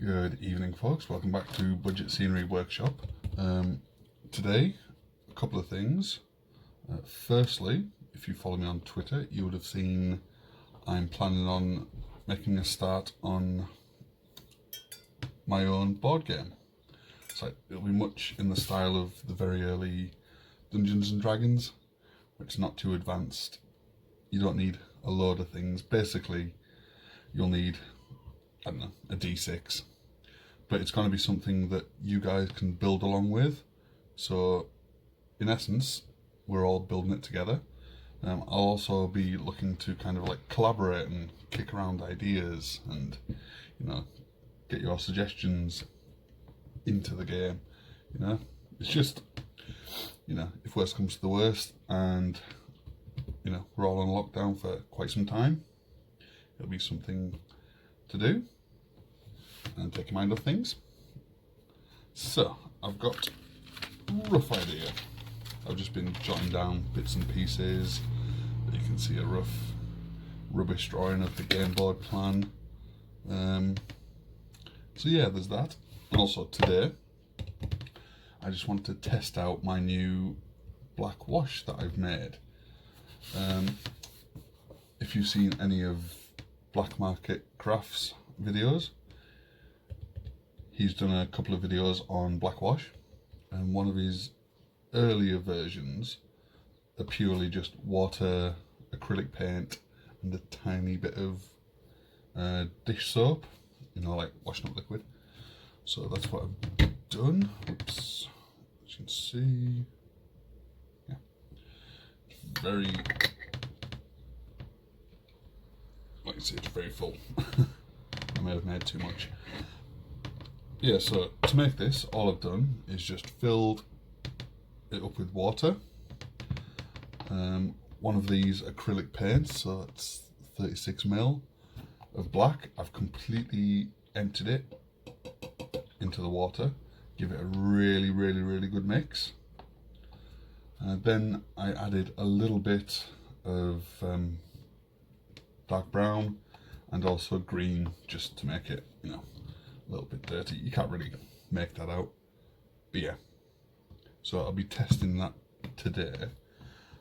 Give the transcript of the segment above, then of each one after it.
Good evening, folks. Welcome back to Budget Scenery Workshop. Today, a couple of things. Firstly, if you follow me on Twitter, you would have seen I'm planning on making a start on my own board game. So it'll be much in the style of the very early Dungeons and Dragons, which is not too advanced. You don't need a load of things. Basically, you'll need, I don't know, a D6. But it's going to be something that you guys can build along with. So, in essence, we're all building it together. I'll also be looking to kind of like collaborate and kick around ideas and, get your suggestions into the game. It's just, if worst comes to the worst and, we're all on lockdown for quite some time, it'll be something to do and take your mind off things. So I've got a rough idea. I've just been jotting down bits and pieces. You can see a rough rubbish drawing of the game board plan. So yeah, there's that. And also today, I just want to test out my new black wash that I've made. If you've seen any of Black Market Crafts videos, he's done a couple of videos on black wash, and one of his earlier versions are purely just water, acrylic paint, and a tiny bit of dish soap, like washing up liquid. So that's what I've done. Oops, as you can see, yeah, very, like you see, it's very full. I may have made too much. Yeah, so to make this, all I've done is just filled it up with water. One of these acrylic paints, so it's 36ml of black. I've completely emptied it into the water, give it a really, really, really good mix. Then I added a little bit of dark brown and also green, just to make it, a little bit dirty. You can't really make that out, but yeah. So I'll be testing that today,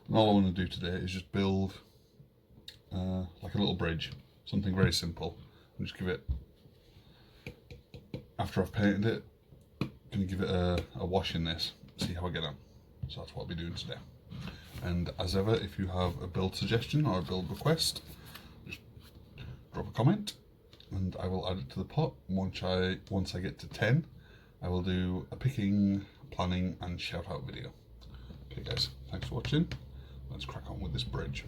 and all I want to do today is just build like a little bridge, something very simple, and just give it, after I've painted it, going to give it a wash in this, see how I get on. So that's what I'll be doing today. And as ever, if you have a build suggestion or a build request, just drop a comment and I will add it to the pot. Once I get to 10, I will do a picking, planning and shout out video. Okay guys, thanks for watching. Let's crack on with this bridge.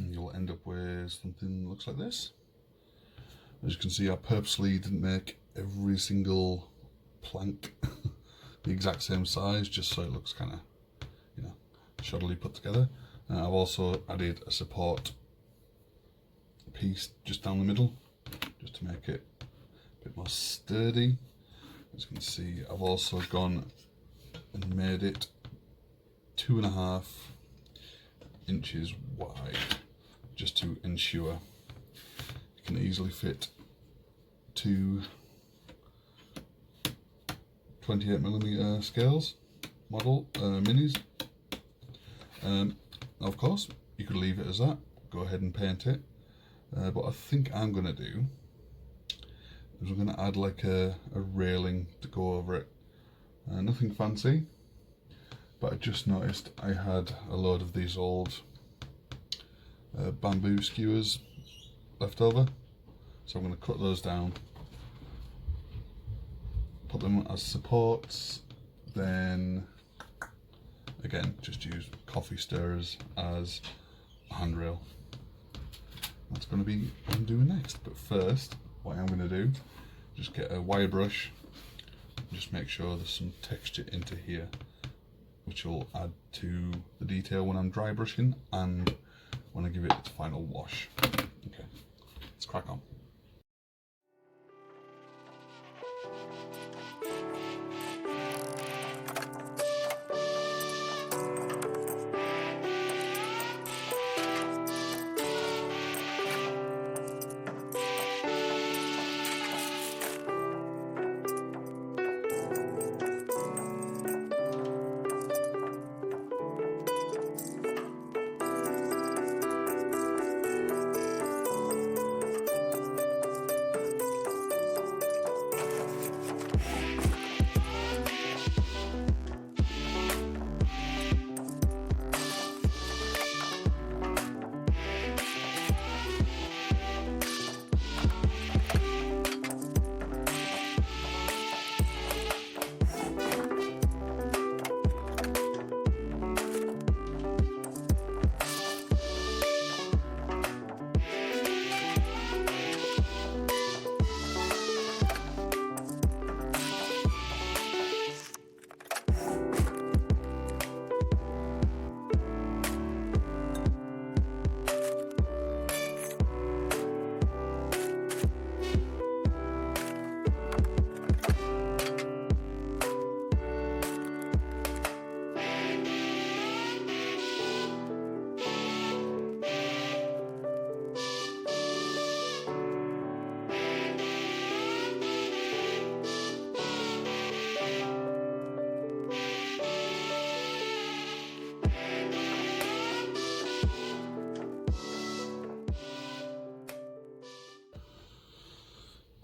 You'll end up with something that looks like this. As you can see, I purposely didn't make every single plank the exact same size, just so it looks kind of, shoddily put together. I've also added a support piece just down the middle, just to make it a bit more sturdy. As you can see, I've also gone and made it 2.5 inches wide, just to ensure you can easily fit 2 28mm scales model minis. Of course, you could leave it as that, go ahead and paint it. But I think I'm going to do is I'm going to add like a railing to go over it. Nothing fancy, but I just noticed I had a load of these old bamboo skewers left over, so I'm going to cut those down, put them as supports, then again just use coffee stirrers as a handrail. That's going to be what I'm doing next. But first, what I'm going to do, just get a wire brush, just make sure there's some texture into here, which will add to the detail when I'm dry brushing and when I give it its final wash. Okay, let's crack on.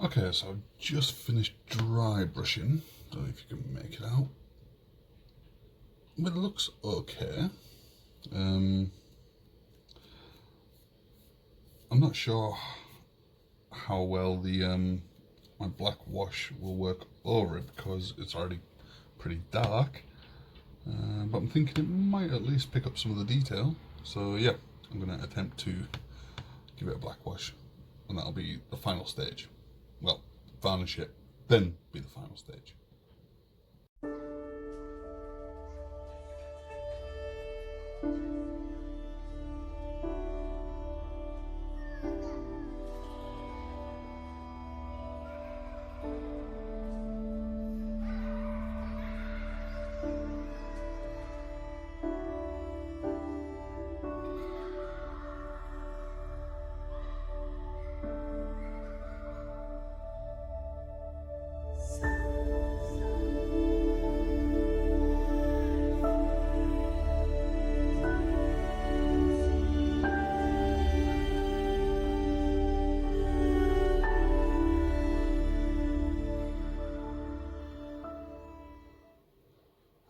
Okay, so I've just finished dry brushing. Don't know if you can make it out, but it looks okay. I'm not sure how well the my black wash will work over it because it's already pretty dark. But I'm thinking it might at least pick up some of the detail. So yeah, I'm going to attempt to give it a black wash, and that'll be the final stage. Well, varnish it, then be the final stage.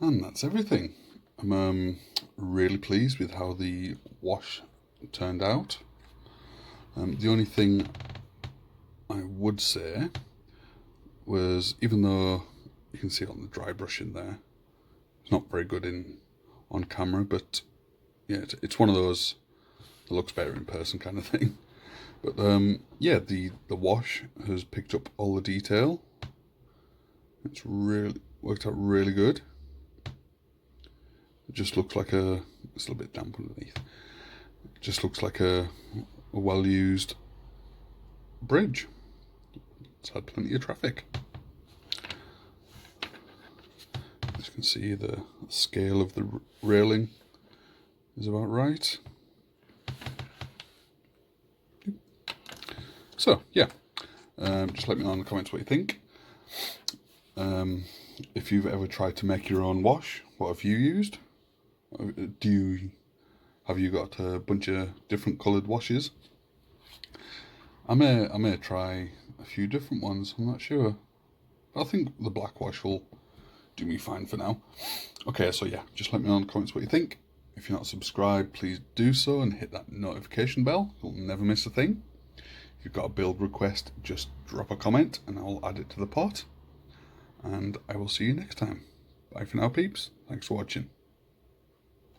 And that's everything. I'm really pleased with how the wash turned out. The only thing I would say was, even though you can see it on the dry brush in there, it's not very good on camera, but yeah, it's one of those that looks better in person kind of thing. But yeah, the wash has picked up all the detail. It's really worked out really good. It just looks like it's a little bit damp underneath. It just looks like a well-used bridge. It's had plenty of traffic. As you can see, the scale of the railing is about right. So yeah, just let me know in the comments what you think. if you've ever tried to make your own wash, what have you used? Have you got a bunch of different coloured washes? I may try a few different ones, I'm not sure. I think the black wash will do me fine for now. Okay, so yeah, just let me know in the comments what you think. If you're not subscribed, please do so and hit that notification bell. You'll never miss a thing. If you've got a build request, just drop a comment and I'll add it to the pot. And I will see you next time. Bye for now, peeps. Thanks for watching.